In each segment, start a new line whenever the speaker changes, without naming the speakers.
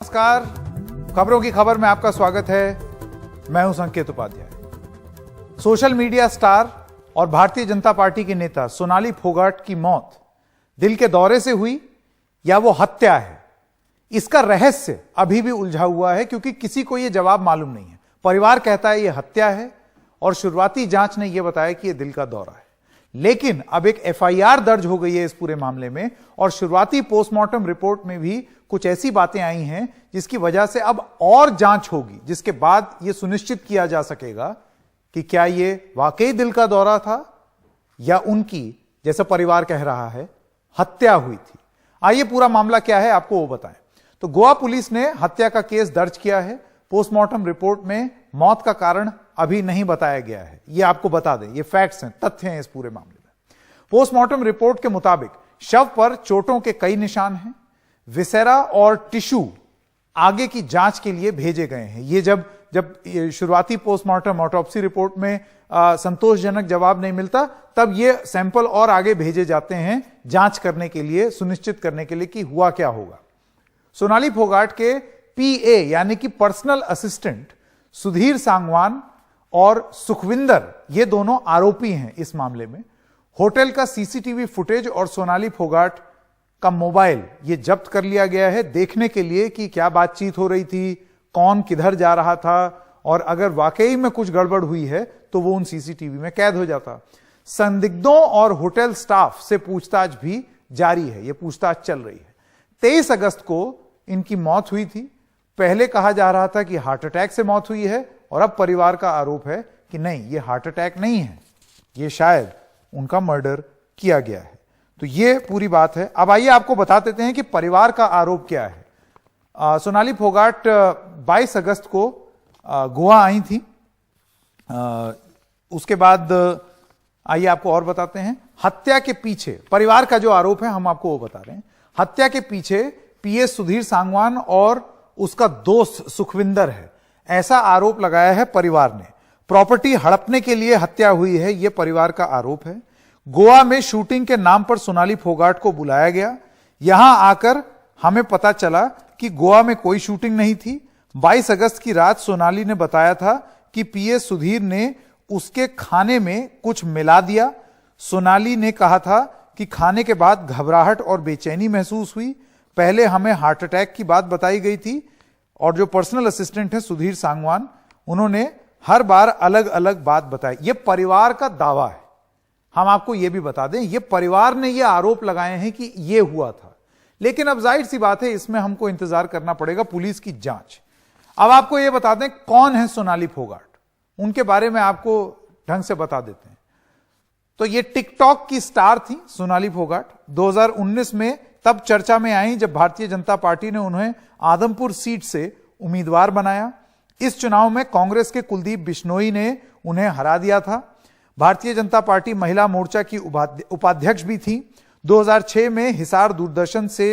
नमस्कार, खबरों की खबर में आपका स्वागत है। मैं हूं संकेत उपाध्याय। सोशल मीडिया स्टार और भारतीय जनता पार्टी के नेता सोनाली फोगाट की मौत दिल के दौरे से हुई या वो हत्या है, इसका रहस्य अभी भी उलझा हुआ है, क्योंकि किसी को यह जवाब मालूम नहीं है। परिवार कहता है यह हत्या है और शुरुआती जांच ने यह बताया कि यह दिल का दौरा है। लेकिन अब एक एफआईआर दर्ज हो गई है इस पूरे मामले में और शुरुआती पोस्टमार्टम रिपोर्ट में भी कुछ ऐसी बातें आई हैं जिसकी वजह से अब और जांच होगी, जिसके बाद यह सुनिश्चित किया जा सकेगा कि क्या यह वाकई दिल का दौरा था या उनकी, जैसा परिवार कह रहा है, हत्या हुई थी। आइए पूरा मामला क्या है आपको वो बताएं। तो गोवा पुलिस ने हत्या का केस दर्ज किया है। पोस्टमार्टम रिपोर्ट में मौत का कारण अभी नहीं बताया गया है, ये आपको बता दें, ये फैक्ट्स हैं, तथ्य हैं इस पूरे मामले में। पोस्टमार्टम रिपोर्ट के मुताबिक शव पर चोटों के कई निशान हैं। विसेरा और टिश्यू आगे की जांच के लिए भेजे गए हैं। ये जब शुरुआती पोस्टमार्टम ऑटोप्सी रिपोर्ट में संतोषजनक जवाब नहीं मिलता, तब ये सैंपल और आगे भेजे जाते हैं जांच करने के लिए, सुनिश्चित करने के लिए कि हुआ क्या होगा। सोनाली फोगाट के पीए यानी कि पर्सनल असिस्टेंट सुधीर सांगवान और सुखविंदर, ये दोनों आरोपी हैं इस मामले में। होटल का सीसीटीवी फुटेज और सोनाली फोगाट का मोबाइल ये जब्त कर लिया गया है, देखने के लिए कि क्या बातचीत हो रही थी, कौन किधर जा रहा था, और अगर वाकई में कुछ गड़बड़ हुई है तो वो उन सीसीटीवी में कैद हो जाता। संदिग्धों और होटल स्टाफ से पूछताछ भी जारी है, ये पूछताछ चल रही है। 23 अगस्त को इनकी मौत हुई थी। पहले कहा जा रहा था कि हार्ट अटैक से मौत हुई है, और अब परिवार का आरोप है कि नहीं, ये हार्ट अटैक नहीं है, ये शायद उनका मर्डर किया गया है। तो ये पूरी बात है। अब आइए आपको बता देते हैं कि परिवार का आरोप क्या है। सोनाली फोगाट 22 अगस्त को गोवा आई थी। उसके बाद आइए आपको और बताते हैं। हत्या के पीछे परिवार का जो आरोप है हम आपको वो बता रहे हैं। हत्या के पीछे पीएस सुधीर सांगवान और उसका दोस्त सुखविंदर है, ऐसा आरोप लगाया है परिवार ने। प्रॉपर्टी हड़पने के लिए हत्या हुई है, यह परिवार का आरोप है। गोवा में शूटिंग के नाम पर सोनाली फोगाट को बुलाया गया। यहां आकर हमें पता चला कि गोवा में कोई शूटिंग नहीं थी। 22 अगस्त की रात सोनाली ने बताया था कि पीएस सुधीर ने उसके खाने में कुछ मिला दिया। सोनाली ने कहा था कि खाने के बाद घबराहट और बेचैनी महसूस हुई। पहले हमें हार्ट अटैक की बात बताई गई थी, और जो पर्सनल असिस्टेंट है सुधीर सांगवान, उन्होंने हर बार अलग अलग बात बताई। यह परिवार का दावा है। हम आपको यह भी बता दें, यह परिवार ने यह आरोप लगाए हैं कि यह हुआ था। लेकिन अब जाहिर सी बात है, इसमें हमको इंतजार करना पड़ेगा पुलिस की जांच। अब आपको यह बता दें कौन है सोनाली फोगाट, उनके बारे में आपको ढंग से बता देते हैं। तो यह टिकटॉक की स्टार थी सोनाली फोगाट। 2019 में तब चर्चा में आई जब भारतीय जनता पार्टी ने उन्हें आदमपुर सीट से उम्मीदवार बनाया। इस चुनाव में कांग्रेस के कुलदीप बिश्नोई ने उन्हें हरा दिया था। भारतीय जनता पार्टी महिला मोर्चा की उपाध्यक्ष भी थी। 2006 में हिसार दूरदर्शन से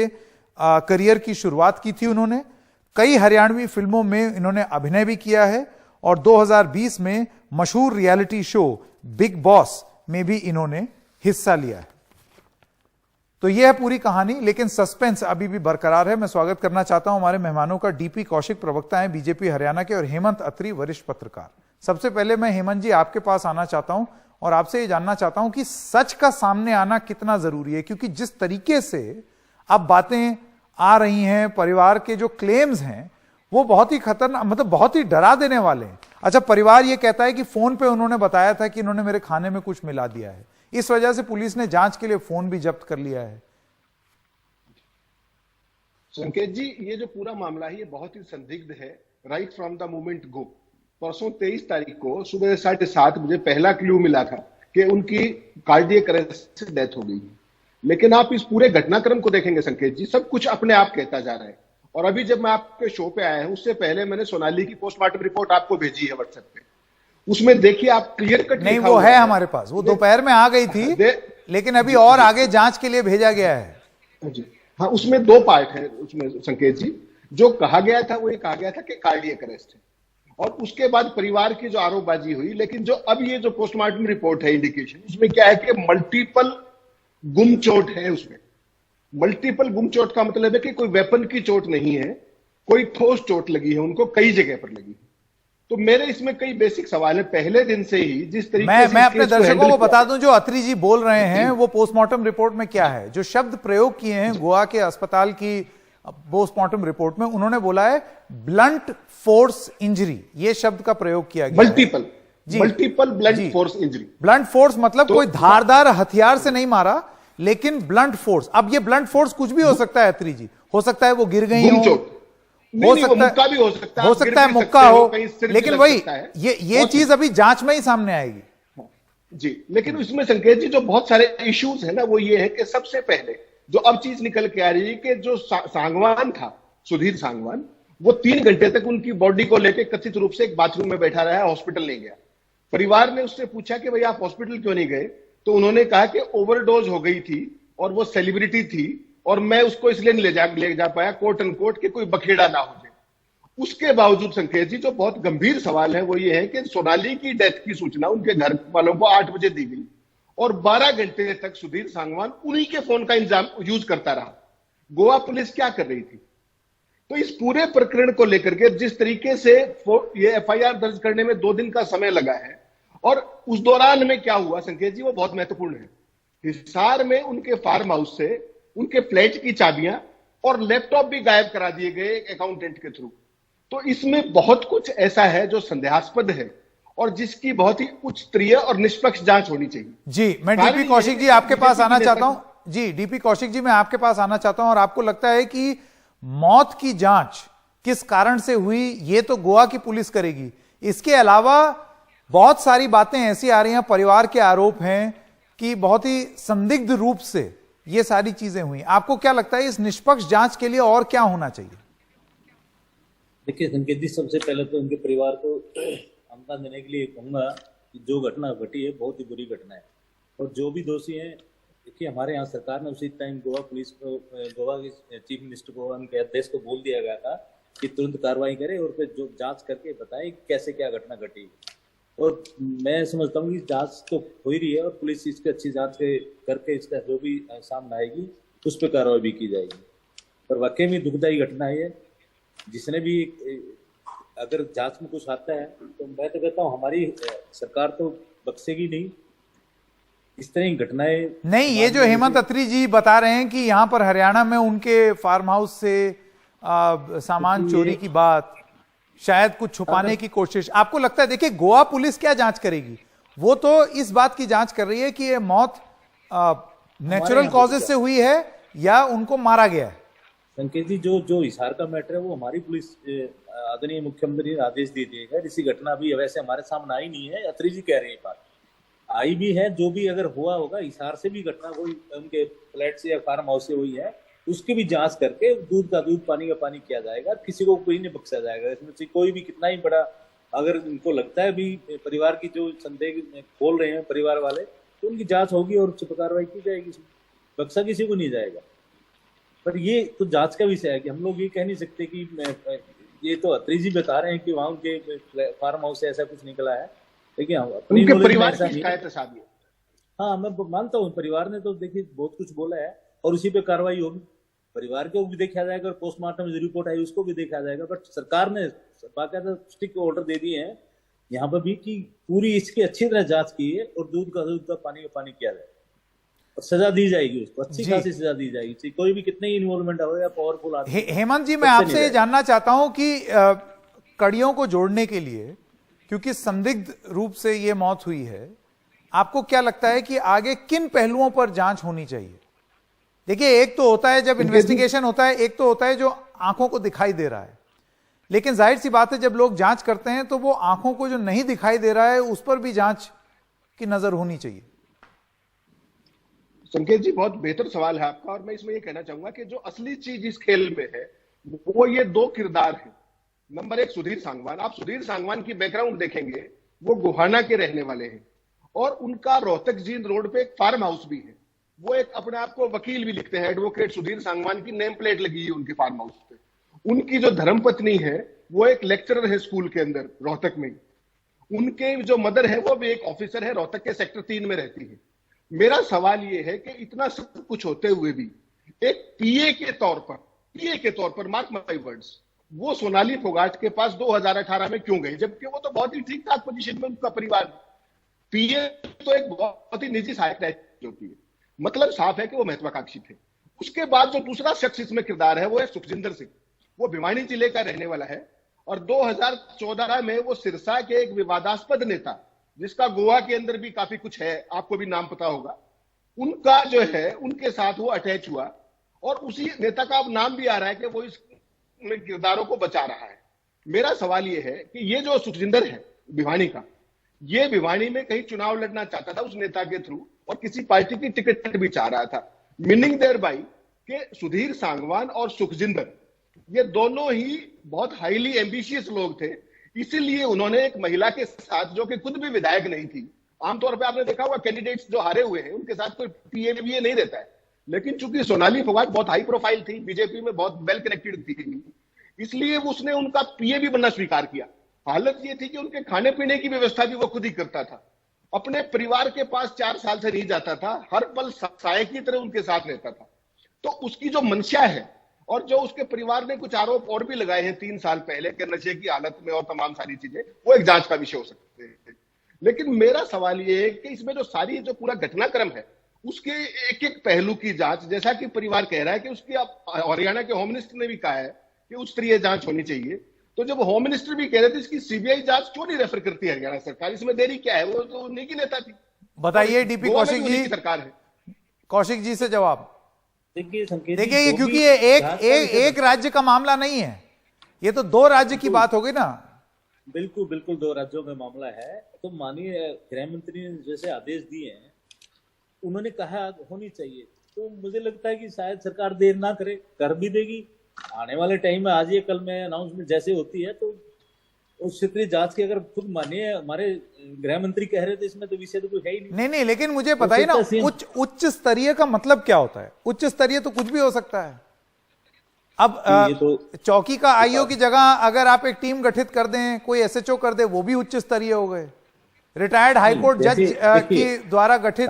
करियर की शुरुआत की थी उन्होंने। कई हरियाणवी फिल्मों में इन्होंने अभिनय भी किया है, और 2020 में मशहूर रियलिटी शो बिग बॉस में भी इन्होंने हिस्सा लिया है। तो यह है पूरी कहानी, लेकिन सस्पेंस अभी भी बरकरार है। मैं स्वागत करना चाहता हूं हमारे मेहमानों का। डीपी कौशिक प्रवक्ता हैं बीजेपी हरियाणा के, और हेमंत अत्री वरिष्ठ पत्रकार। सबसे पहले मैं हेमंत जी आपके पास आना चाहता हूं और आपसे ये जानना चाहता हूं कि सच का सामने आना कितना जरूरी है, क्योंकि जिस तरीके से अब बातें आ रही हैं, परिवार के जो क्लेम्स हैं वो बहुत ही खतरनाक, मतलब बहुत ही डरा देने वाले हैं। अच्छा, परिवार ये कहता है कि फोन पे उन्होंने बताया था कि इन्होंने मेरे खाने में कुछ मिला दिया है, इस वजह से पुलिस ने जांच के लिए फोन भी जब्त कर लिया है।
संकेत जी, ये जो पूरा मामला है ये बहुत ही संदिग्ध है, राइट फ्रॉम द मोमेंट गो। परसों 23 तारीख को सुबह 7:30 मुझे पहला क्लू मिला था कि उनकी कार्डियक अरेस्ट से डेथ हो गई। लेकिन आप इस पूरे घटनाक्रम को देखेंगे संकेत जी, सब कुछ अपने आप कहता जा रहा है। और अभी जब मैं आपके शो पे आया हूं, उससे पहले मैंने सोनाली की पोस्टमार्टम रिपोर्ट आपको भेजी है व्हाट्सएप पे। उसमें देखिए आप क्लियर कट
नहीं, वो है हमारे पास, वो दोपहर में आ गई थी, लेकिन अभी और आगे जांच के लिए भेजा गया है
जी। हाँ, उसमें 2 पार्ट है उसमें संकेत जी। जो कहा गया था वो ये कहा गया था कि कार्डियक अरेस्ट है, और उसके बाद परिवार की जो आरोपबाजी हुई। लेकिन जो अब ये जो पोस्टमार्टम रिपोर्ट है इंडिकेशन, उसमें क्या है कि मल्टीपल गुम चोट है। उसमें मल्टीपल गुम चोट का मतलब है कि कोई वेपन की चोट नहीं है, कोई ठोस चोट लगी है उनको, कई जगह पर लगी है। तो मेरे इसमें कई बेसिक सवाल है पहले दिन से ही जिस तरीके से
मैं अपने दर्शकों को बता
किया।
दूं, जो अत्री जी बोल रहे हैं वो पोस्टमार्टम रिपोर्ट में क्या है, जो शब्द प्रयोग किए हैं गोवा के अस्पताल की पोस्टमार्टम रिपोर्ट में, उन्होंने बोला है ब्लंट फोर्स इंजरी, ये शब्द का प्रयोग किया गया।
Multiple blunt force injury.
Blunt force मतलब कोई धारदार हथियार से नहीं मारा, लेकिन ब्लंट फोर्स। अब ये ब्लंट फोर्स कुछ भी हो सकता है अत्री जी, हो सकता है वो गिर गई हो,
हो सकता है,
हो सकता है मुक्का हो, लेकिन वही ये चीज अभी जांच में ही सामने आएगी
जी। लेकिन इसमें संकेत जी जो बहुत सारे इश्यूज है ना, वो ये है कि सबसे पहले जो अब चीज निकल के आ रही है कि जो सांगवान था, सुधीर सांगवान, वो 3 घंटे तक उनकी बॉडी को लेकर कथित रूप से एक बाथरूम में बैठा रहा, हॉस्पिटल नहीं गया। परिवार ने उससे पूछा कि भाई आप हॉस्पिटल क्यों नहीं गए, तो उन्होंने कहा कि ओवरडोज हो गई थी और वो सेलिब्रिटी थी और मैं उसको इसलिए नहीं ले जा पाया, कोट एंड कोट, कि कोई बखेड़ा ना हो जाए। उसके बावजूद संकेत जी जो बहुत गंभीर सवाल है वो ये है कि सोनाली की डेथ की सूचना उनके घर वालों को 8 बजे दी गई और 12 घंटे तक सुधीर सांगवान उन्हीं के फोन का यूज करता रहा। गोवा पुलिस क्या कर रही थी? तो इस पूरे प्रकरण को लेकर के जिस तरीके से ये एफआईआर दर्ज करने में 2 दिन का समय लगा है, और उस दौरान में क्या हुआ संकेत जी, वो बहुत महत्वपूर्ण है। हिसार में उनके फार्म हाउस से उनके फ्लैट की चाबियां और लैपटॉप भी गायब करा दिए गए अकाउंटेंट के थ्रू। तो इसमें बहुत कुछ ऐसा है जो संदेहास्पद है और जिसकी बहुत ही उच्च स्तरीय और निष्पक्ष जांच होनी चाहिए।
जी, मैं डीपी कौशिक जी आपके पास आना चाहता हूं। जी, डीपी कौशिक जी मैं आपके पास आना चाहता हूं। और आपको लगता है कि मौत की जांच किस कारण से हुई, ये तो गोवा की पुलिस करेगी, इसके अलावा बहुत सारी बातें ऐसी आ रही हैं, परिवार के आरोप हैं कि बहुत ही संदिग्ध रूप से ये सारी चीजें हुई। आपको क्या लगता है इस निष्पक्ष जांच के लिए और क्या होना चाहिए?
देखिए संकेत जी, सबसे पहले तो उनके परिवार को अंता देने के लिए कहूंगा कि जो घटना घटी है बहुत ही बुरी घटना है, और जो भी दोषी हैं, देखिए हमारे यहाँ सरकार ने उसी टाइम गोवा पुलिस को, गोवा के चीफ मिनिस्टर को, उनके अध्यक्ष को बोल दिया गया था कि तुरंत कार्रवाई करे और फिर जो जांच करके बताए कैसे क्या घटना घटी। और मैं समझता हूँ कि जांच तो हो ही रही है और पुलिस इसकी अच्छी जांच करके इसका जो भी सामने आएगी उस पर कार्रवाई भी की जाएगी। पर वाकई में दुखदायी घटना है, जिसने भी अगर जांच में कुछ आता है तो मैं तो कहता हूँ हमारी सरकार तो बख्शेगी नहीं इस तरह की घटनाएं।
नहीं, ये जो हेमंत अत्री जी बता रहे हैं कि यहां पर हरियाणा में उनके फार्म हाउस से सामान चोरी की बात, शायद कुछ छुपाने की कोशिश, आपको लगता है? देखिए गोवा पुलिस क्या जांच करेगी, वो तो इस बात की जांच कर रही है कि ये मौत नेचुरल कॉजेज से हुई है या उनको मारा गया है।
संकेत जी, जो हिसार का मैटर है वो हमारी पुलिस आदरणीय मुख्यमंत्री ने आदेश दे दिए है। इसी घटना अभी वैसे हमारे सामने आई नहीं है, अत्री जी कह रहे हैं बात आई भी है। जो भी अगर हुआ होगा हिसार से भी घटना कोई उनके फ्लैट से या फार्म हाउस से हुई है, उसकी भी जांच करके दूध का दूध पानी का पानी किया जाएगा। किसी को कोई नहीं बख्शा जाएगा इसमें से। कोई भी कितना ही बड़ा अगर उनको लगता है भी परिवार की जो संदेह खोल रहे हैं परिवार वाले, तो उनकी जांच होगी और उच्च कार्रवाई की जाएगी, बख्शा किसी को नहीं जाएगा। पर ये तो जांच का विषय है कि हम लोग ये कह नहीं सकते कि ये तो अत्री जी बता रहे हैं कि वहां उनके फार्म हाउस से ऐसा कुछ निकला है, लेकिन अपनी
परिवार की शिकायत है।
हाँ, मैं मानता हूँ परिवार ने तो देखिए बहुत कुछ बोला है और उसी पे कार्रवाई होगी। परिवार को भी देखा जाएगा और पोस्टमार्टम जो रिपोर्ट आई उसको भी देखा जाएगा। बट सरकार ने बाकायदा स्ट्रिक्ट ऑर्डर दे दिए हैं यहाँ पर भी कि पूरी इसकी अच्छी तरह जांच की है और दूध का दूध का पानी किया जाए और सजा दी जाएगी उसको, अच्छी खासी सजा दी जाएगी। कोई भी कितने ही इन्वॉल्वमेंट हो या पावरफुल आदमी।
हेमंत जी, मैं आपसे जानना चाहता हूं कि कड़ियों को जोड़ने के लिए, क्योंकि संदिग्ध रूप से ये मौत हुई है, आपको क्या लगता है कि आगे किन पहलुओं पर जांच होनी चाहिए? देखिए, एक तो होता है जब इन्वेस्टिगेशन होता है, एक तो होता है जो आंखों को दिखाई दे रहा है, लेकिन जाहिर सी बात है जब लोग जांच करते हैं तो वो आंखों को जो नहीं दिखाई दे रहा है उस पर भी जांच की नजर होनी चाहिए।
संकेत जी, बहुत बेहतर सवाल है आपका, और मैं इसमें ये कहना चाहूंगा कि जो असली चीज इस खेल में है वो ये 2 किरदार हैं। नंबर 1 सुधीर सांगवान। आप सुधीर सांगवान की बैकग्राउंड देखेंगे, वो गोहाना के रहने वाले हैं और उनका रोहतक जींद रोड पे एक फार्म हाउस भी है। वो एक अपने आप को वकील भी लिखते हैं, एडवोकेट सुधीर सांगवान की नेम प्लेट लगी है उनके फार्म हाउस पे। उनकी जो धर्मपत्नी है वो एक लेक्चरर है स्कूल के अंदर रोहतक में। उनके जो मदर है वो भी एक ऑफिसर है, रोहतक के सेक्टर 3 में रहती है। मेरा सवाल ये है कि इतना सब कुछ होते हुए भी एक पीए के तौर पर, मार्क माय वर्ड्स, वो सोनाली फोगाट के पास 2018 में क्यों गए, जबकि वो तो बहुत ही ठीक ठाक पोजीशन में उनका परिवार। पीए तो एक बहुत ही निजी सहायता होती है, मतलब साफ है कि वो महत्वाकांक्षी थे। उसके बाद जो दूसरा शख्स इसमें किरदार है वो है सुखजिंदर सिंह। वो भिवानी जिले का रहने वाला है और 2014 में वो सिरसा के एक विवादास्पद नेता, जिसका गोवा के अंदर भी काफी कुछ है, आपको भी नाम पता होगा, उनका जो है उनके साथ वो अटैच हुआ और उसी नेता का अब नाम भी आ रहा है कि वो इस किरदारों को बचा रहा है। मेरा सवाल ये है कि ये जो सुखजिंदर है भिवानी का, ये भिवानी में कहीं चुनाव लड़ना चाहता था उस नेता के थ्रू और किसी पार्टी की टिकट भी चाह रहा था, मीनिंग देयर बाई कि सुधीर सांगवान और सुखजिंदर ये दोनों ही बहुत हाईली एम्बिशियस लोग थे। इसीलिए उन्होंने एक महिला के साथ, जो कि खुद भी विधायक नहीं थी, आमतौर पे आपने देखा होगा कैंडिडेट्स जो हारे हुए हैं उनके साथ कोई पीए नहीं रहता है, लेकिन चूंकि सोनाली फोगाट बहुत हाई प्रोफाइल थी, बीजेपी में बहुत वेल कनेक्टेड थी, इसलिए उसने उनका पीए भी बनना स्वीकार किया। हालत ये थी कि उनके खाने पीने की व्यवस्था भी वो खुद ही करता था, अपने परिवार के पास 4 साल से नहीं जाता था, हर पल साय की तरह उनके साथ रहता था। तो उसकी जो मंशा है और जो उसके परिवार ने कुछ आरोप और भी लगाए हैं 3 साल पहले के नशे की हालत में और तमाम सारी चीजें, वो एक जांच का विषय हो सकते हैं। लेकिन मेरा सवाल ये है कि इसमें जो सारी जो पूरा घटनाक्रम है उसके एक एक पहलू की जांच, जैसा कि परिवार कह रहा है कि उसकी हरियाणा के होम मिनिस्टर ने भी कहा है कि उच्च स्तरीय जांच होनी चाहिए, तो जब होम मिनिस्टर भी कह रहे थे इसकी सीबीआई जांच क्यों नहीं रेफर करती हरियाणा सरकार, इसमें देरी क्या है? वो तो उन्हीं की नेता थी।
बताइए डीपी कौशिक जी,
सरकार है।
कौशिक जी से जवाब
देखिए
ये क्योंकि ये एक राज्य का मामला नहीं है, ये तो 2 राज्य की बात हो गई ना।
बिल्कुल बिल्कुल 2 राज्यों में मामला है। तो माननीय गृह मंत्री ने जैसे आदेश दिए हैं, उन्होंने कहा होनी चाहिए, तो मुझे लगता है कि शायद सरकार देर ना करे, कर भी देगी आने वाले टाइम में। आज ये कल में अनाउंसमेंट जैसे होती है तो उस क्षेत्रीय जांच की, अगर खुद मानिए हमारे गृह मंत्री कह रहे थे इसमें तो विषय तो कोई है ही नहीं।
लेकिन मुझे बताइए ना, उच्च स्तरीय का मतलब क्या होता है? उच्च स्तरीय तो कुछ भी हो सकता है। अब चौकी का आईओ की जगह अगर आप एक टीम गठित कर दें, कोई एसएचओ कर दे, वो भी उच्च स्तरीय हो गए। रिटायर्ड हाईकोर्ट जज के द्वारा गठित,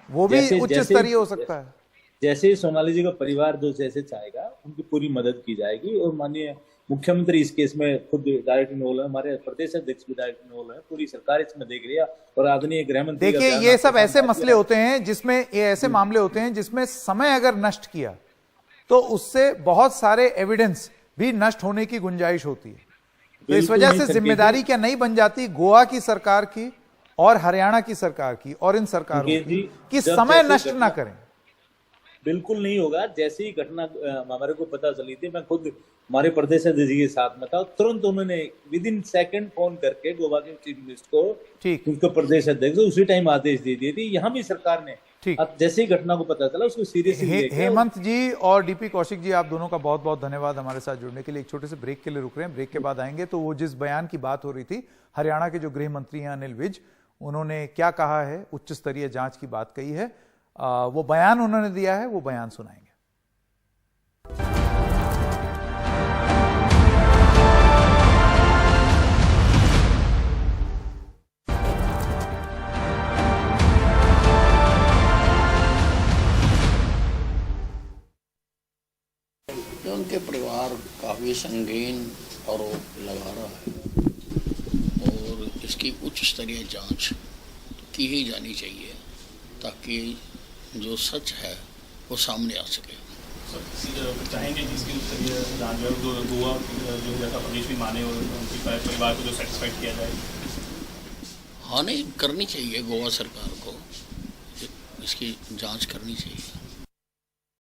वो भी उच्च स्तरीय हो सकता है।
जैसे सोनाली जी का परिवार जो जैसे चाहेगा उनकी पूरी मदद की जाएगी और माननीय मुख्यमंत्री इस केस में खुद डायरेक्ट इन्वॉल्व है, हमारे प्रदेश अध्यक्ष भी डायरेक्ट इन्वॉल्व है, पूरी सरकार इसमें देख रही है। और आदरणीय गृह मंत्री,
देखिए ये सब ऐसे मसले होते हैं जिसमें, ये ऐसे मामले होते हैं जिसमें समय अगर नष्ट किया तो उससे बहुत सारे एविडेंस भी नष्ट होने की गुंजाइश होती है। तो इस वजह से जिम्मेदारी क्या नहीं बन जाती गोवा की सरकार की और हरियाणा की सरकार की और इन सरकारों की समय नष्ट ना करें।
बिल्कुल नहीं होगा। जैसे ही घटना हमारे को पता चली थी, मैं खुद हमारे प्रदेश अध्यक्ष के साथ में था, तुरंत उन्होंने विद इन सेकंड फोन करके गोवा के चीफ मिनिस्टर को, उनके प्रदेश अध्यक्ष उसी टाइम आदेश दे दिए थे। यहाँ भी सरकार ने अब जैसे ही घटना को पता चला उसको सीरियसली
हेमंत जी और डीपी कौशिक जी, आप दोनों का बहुत बहुत धन्यवाद हमारे साथ जुड़ने के लिए। एक छोटे से ब्रेक के लिए रुक रहे हैं, ब्रेक के बाद आएंगे तो वो जिस बयान की बात हो रही थी, हरियाणा के जो गृह मंत्री हैं अनिल विज, उन्होंने क्या कहा है, उच्च स्तरीय जांच की बात कही है, वो बयान उन्होंने दिया है, वो बयान सुनाएंगे।
उनके परिवार काफी संगीन आरोप लगा रहा है और इसकी उच्च स्तरीय जांच की ही जानी चाहिए ताकि जो सच है वो सामने आ सके।
चाहेंगे जिसकी उच्च स्तरीय जांच है, जो गोवा जो जैसा प्रदेश भी माने और उनकी परिवार को जो सेटिस्फाइड किया जाए।
हाँ, नहीं करनी चाहिए, गोवा सरकार को इसकी जांच करनी चाहिए।